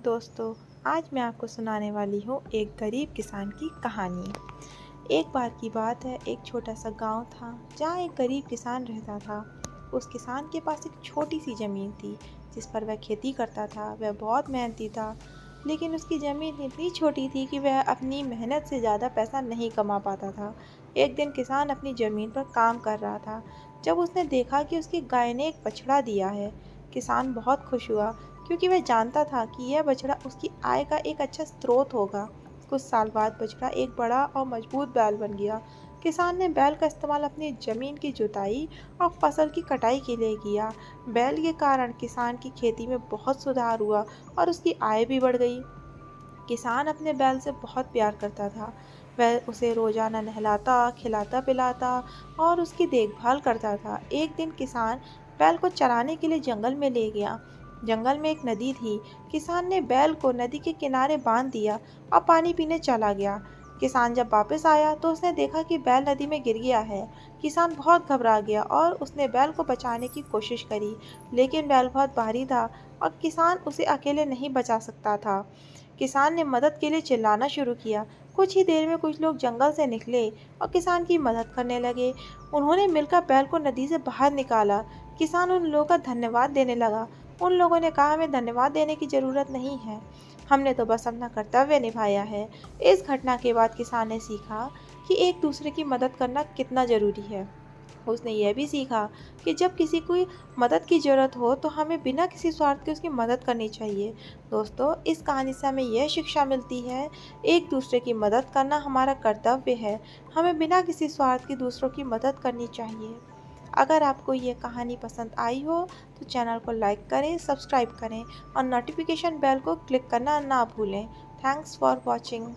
दोस्तों, आज मैं आपको सुनाने वाली हूँ एक गरीब किसान की कहानी। एक बार की बात है, एक छोटा सा गांव था जहाँ एक गरीब किसान रहता था। उस किसान के पास एक छोटी सी ज़मीन थी जिस पर वह खेती करता था। वह बहुत मेहनती था, लेकिन उसकी ज़मीन इतनी छोटी थी कि वह अपनी मेहनत से ज़्यादा पैसा नहीं कमा पाता था। एक दिन किसान अपनी ज़मीन पर काम कर रहा था जब उसने देखा कि उसकी गाय ने एक बछड़ा दिया है। किसान बहुत खुश हुआ क्योंकि वह जानता था कि यह बछड़ा उसकी आय का एक अच्छा स्रोत होगा। कुछ साल बाद बछड़ा एक बड़ा और मजबूत बैल बन गया। किसान ने बैल का इस्तेमाल अपनी जमीन की जुताई और फसल की कटाई के लिए किया। बैल के कारण किसान की खेती में बहुत सुधार हुआ और उसकी आय भी बढ़ गई। किसान अपने बैल से बहुत प्यार करता था। वह उसे रोजाना नहलाता, खिलाता पिलाता और उसकी देखभाल करता था। एक दिन किसान बैल को चराने के लिए जंगल में ले गया। जंगल में एक नदी थी। किसान ने बैल को नदी के किनारे बांध दिया और पानी पीने चला गया। किसान जब वापस आया तो उसने देखा कि बैल नदी में गिर गया है। किसान बहुत घबरा गया और उसने बैल को बचाने की कोशिश करी, लेकिन बैल बहुत भारी था और किसान उसे अकेले नहीं बचा सकता था। किसान ने मदद के लिए चिल्लाना शुरू किया। कुछ ही देर में कुछ लोग जंगल से निकले और किसान की मदद करने लगे। उन्होंने मिलकर बैल को नदी से बाहर निकाला। किसान उन लोगों का धन्यवाद देने लगा। उन लोगों ने कहा, हमें धन्यवाद देने की जरूरत नहीं है, हमने तो बस अपना कर्तव्य निभाया है। इस घटना के बाद किसान ने सीखा कि एक दूसरे की मदद करना कितना जरूरी है। उसने यह भी सीखा कि जब किसी को मदद की ज़रूरत हो तो हमें बिना किसी स्वार्थ के उसकी मदद करनी चाहिए। दोस्तों, इस कहानी से हमें यह शिक्षा मिलती है, एक दूसरे की मदद करना हमारा कर्तव्य है। हमें बिना किसी स्वार्थ के दूसरों की मदद करनी चाहिए। अगर आपको ये कहानी पसंद आई हो तो चैनल को लाइक करें, सब्सक्राइब करें और नोटिफिकेशन बेल को क्लिक करना ना भूलें। Thanks for watching.